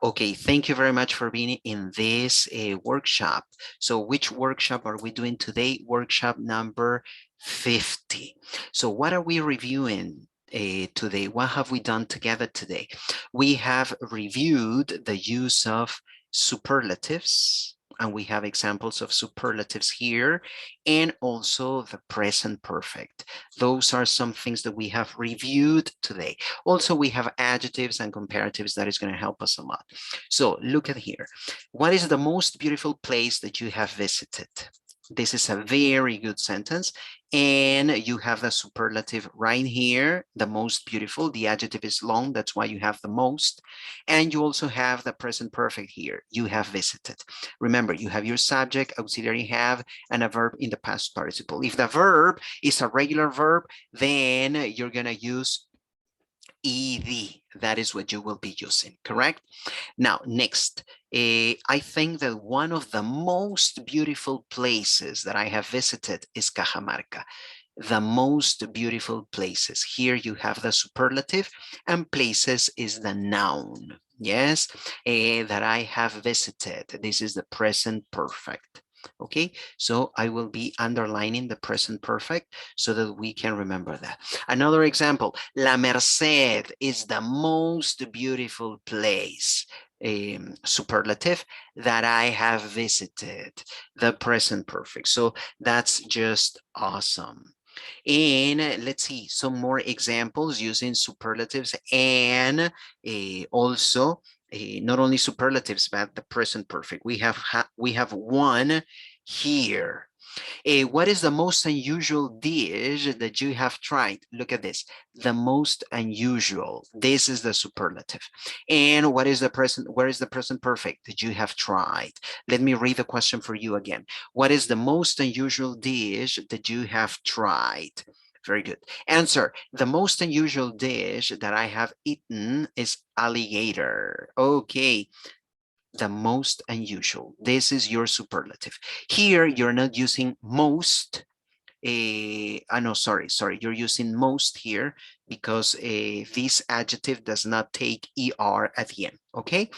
Okay, thank you very much for being in this workshop. So which workshop are we doing today? Workshop number 50. So what are we reviewing today? What have we done together today? We have reviewed the use of superlatives, and we have examples of superlatives here, and also the present perfect. Those are some things that we have reviewed today. Also, we have adjectives and comparatives that is going to help us a lot. So look at here. What is the most beautiful place that you have visited? This is a very good sentence. And you have the superlative right here, the most beautiful. The adjective is long, that's why you have the most. And you also have the present perfect here. You have visited. Remember, you have your subject, auxiliary have, and a verb in the past participle. If the verb is a regular verb, then you're going to use ed. That is what you will be using, correct? Now, next, I think that one of the most beautiful places that I have visited is Cajamarca. The most beautiful places. Here you have the superlative, and places is the noun. Yes, that I have visited. This is the present perfect. Okay, so I will be underlining the present perfect so that we can remember that. Another example, La Merced is the most beautiful place, superlative, that I have visited, the present perfect. So that's just awesome. And let's see some more examples using superlatives and also not only superlatives, but the present perfect. We have one here. What is the most unusual dish that you have tried? Look at this. The most unusual. This is the superlative. And what is the present? Where is the present perfect that you have tried? Let me read the question for you again. What is the most unusual dish that you have tried? Very good. Answer. The most unusual dish that I have eaten is alligator. Okay. The most unusual. This is your superlative. Here, you're not using most. No, sorry. You're using most here because this adjective does not take ER at the end. Okay.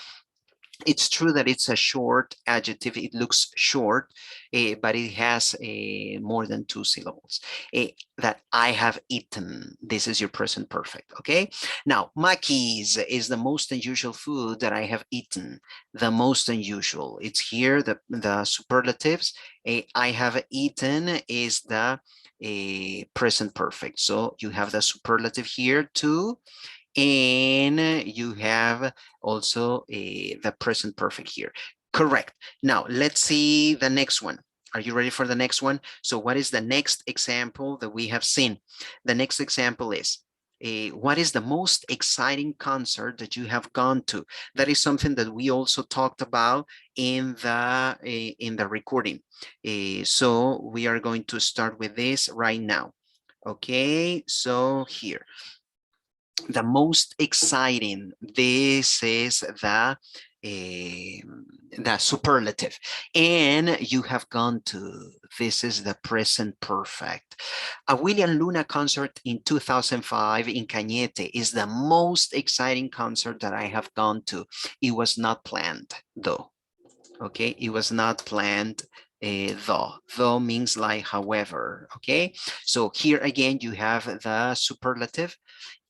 It's true that it's a short adjective. It looks short, but it has more than 2 syllables. That I have eaten. This is your present perfect, okay? Now, maquis is the most unusual food that I have eaten. The most unusual. It's here, the superlatives. I have eaten is the present perfect. So you have the superlative here too. And you have also the present perfect here. Correct. Now, let's see the next one. Are you ready for the next one? So what is the next example that we have seen? The next example is, what is the most exciting concert that you have gone to? That is something that we also talked about in the recording. So we are going to start with this right now. Okay, so here. The most exciting, this is the superlative, and you have gone to, this is the present perfect. A William Luna concert in 2005 in Cañete is the most exciting concert that I have gone to. It was not planned though. Okay, it was not planned. Though means like however. Okay, so here again you have the superlative.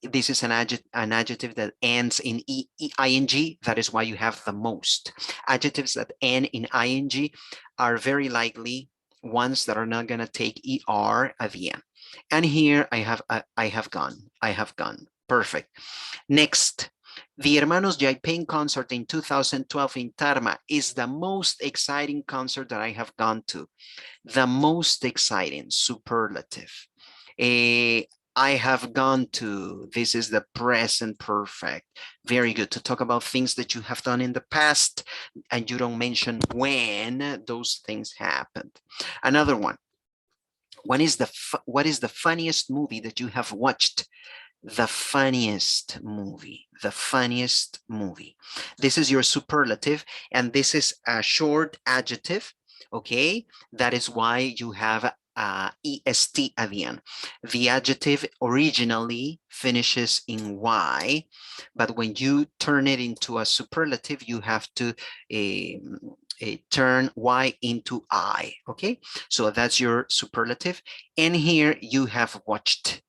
This is an adjective that ends in ing. That is why you have the most. Adjectives that end in ing are very likely ones that are not going to take er at the end. And here I have gone. Perfect. Next. The Hermanos Yaipen concert in 2012 in Tarma is the most exciting concert that I have gone to. The most exciting, superlative. I have gone to, this is the present perfect. Very good, to talk about things that you have done in the past and you don't mention when those things happened. Another one. What is the funniest movie that you have watched? The funniest movie, the funniest movie. This is your superlative, and this is a short adjective, okay? That is why you have est at the end. The adjective originally finishes in y, but when you turn it into a superlative, you have to turn y into I, okay? So that's your superlative. And here you have watched.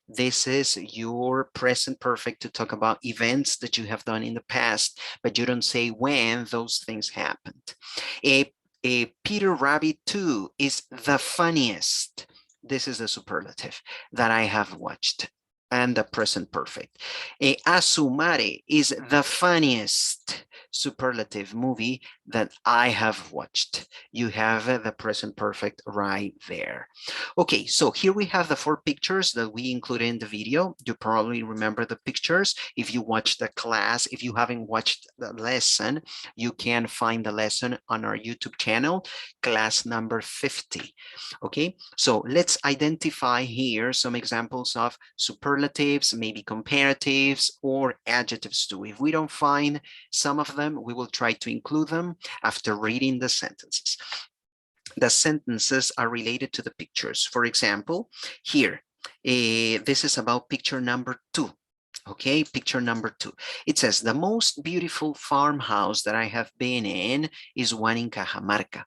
This is your present perfect to talk about events that you have done in the past, but you don't say when those things happened. A Peter Rabbit 2 is the funniest. This is the superlative that I have watched, and the present perfect. A Asumare is the funniest superlative movie that I have watched. You have the present perfect right there. Okay, so here we have the 4 pictures that we included in the video. You probably remember the pictures. If you watched the class, if you haven't watched the lesson, you can find the lesson on our YouTube channel, class number 50. Okay, so let's identify here some examples of superlatives, maybe comparatives or adjectives too. If we don't find some of them, we will try to include them after reading the sentences. The sentences are related to the pictures. For example, here, this is about picture number 2. Okay, picture number 2. It says, the most beautiful farmhouse that I have been in is one in Cajamarca.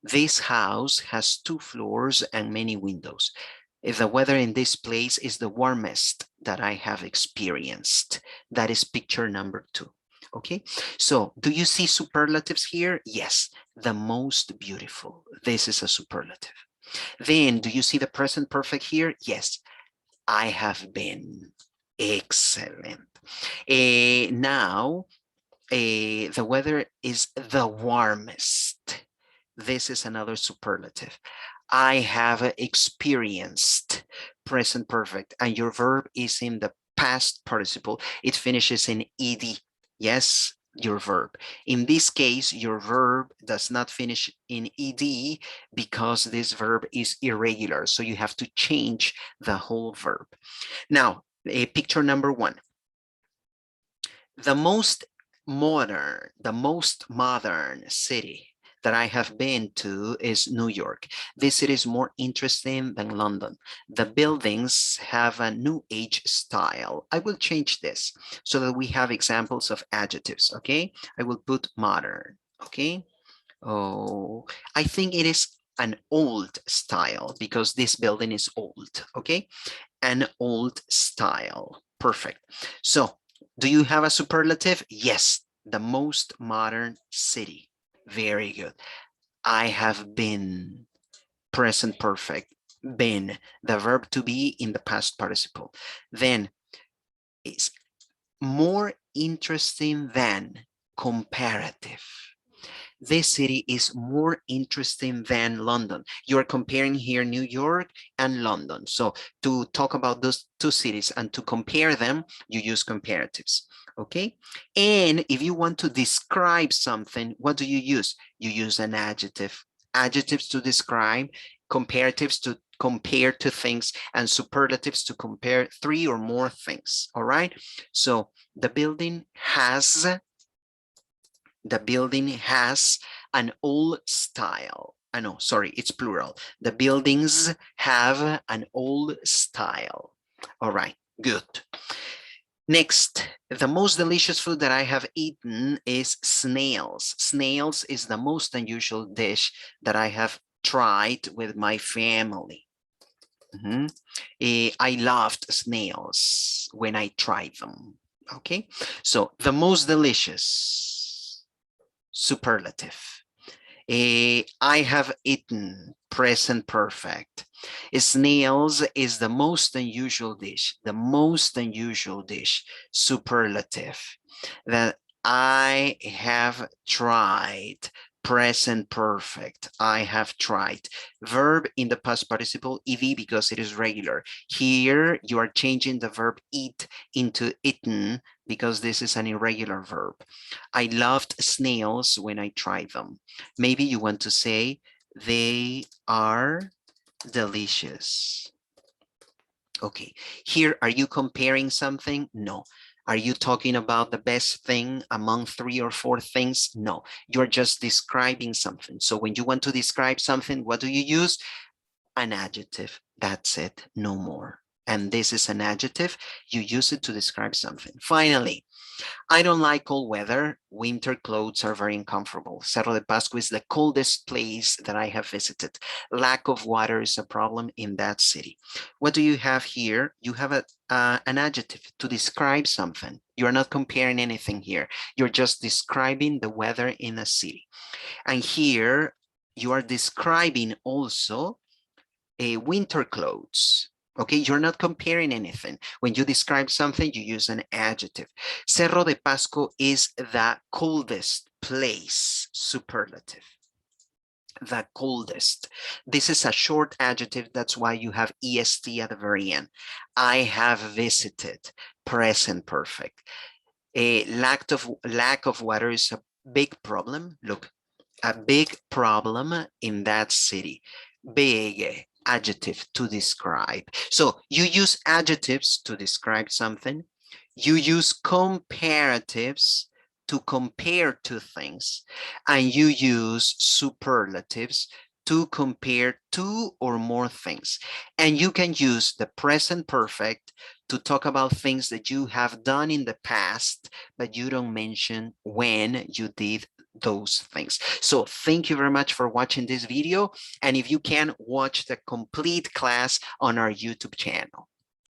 This house has 2 floors and many windows. The weather in this place is the warmest that I have experienced. That is picture number 2. Okay, so do you see superlatives here? Yes, the most beautiful. This is a superlative. Then do you see the present perfect here? Yes, I have been. Excellent. Now, the weather is the warmest. This is another superlative. I have experienced, present perfect, and your verb is in the past participle. It finishes in ed. Yes, your verb. In this case, your verb does not finish in ed because this verb is irregular. So you have to change the whole verb. Now, picture number 1. The most modern city that I have been to is New York. This city is more interesting than London. The buildings have a new age style. I will change this so that we have examples of adjectives, okay? I will put modern, okay? Oh, I think it is an old style because this building is old, okay? An old style, perfect. So, do you have a superlative? Yes, the most modern city. Very good. I have been, present perfect, been, the verb to be in the past participle. Then it's more interesting than, comparative. This city is more interesting than London. You are comparing here New York and London. So to talk about those 2 cities and to compare them, you use comparatives, okay? And if you want to describe something, what do you use? You use an adjective. Adjectives to describe, comparatives to compare 2 things, and superlatives to compare 3 or more things, all right? So the building has an old style. No, sorry, it's plural. The buildings have an old style. All right, good. Next, the most delicious food that I have eaten is snails. Snails is the most unusual dish that I have tried with my family. I loved snails when I tried them. Okay, so the most delicious, superlative. I have eaten, present perfect. Snails is the most unusual dish, superlative. That I have tried, present perfect. I have tried. Verb in the past participle, ed, because it is regular. Here you are changing the verb eat into eaten because this is an irregular verb. I loved snails when I tried them. Maybe you want to say they are delicious. Okay, here, are you comparing something? No. Are you talking about the best thing among 3 or 4 things? No, you're just describing something. So when you want to describe something, what do you use? an adjective. That's it, no more. And this is an adjective. You use it to describe something. Finally, I don't like cold weather. Winter clothes are very uncomfortable. Cerro de Pasco is the coldest place that I have visited. Lack of water is a problem in that city. What do you have here? You have an adjective to describe something. You're not comparing anything here. You're just describing the weather in a city. And here you are describing also a winter clothes. Okay, you're not comparing anything. When you describe something, you use an adjective. Cerro de Pasco is the coldest place, superlative. The coldest. This is a short adjective. That's why you have est at the very end. I have visited, present perfect. A lack of water is a big problem. Look, a big problem in that city. Big adjective to describe. So you use adjectives to describe something. You use comparatives to compare two things. And you use superlatives to compare two or more things. And you can use the present perfect to talk about things that you have done in the past, but you don't mention when you did those things. So thank you very much for watching this video. And if you can, watch the complete class on our YouTube channel.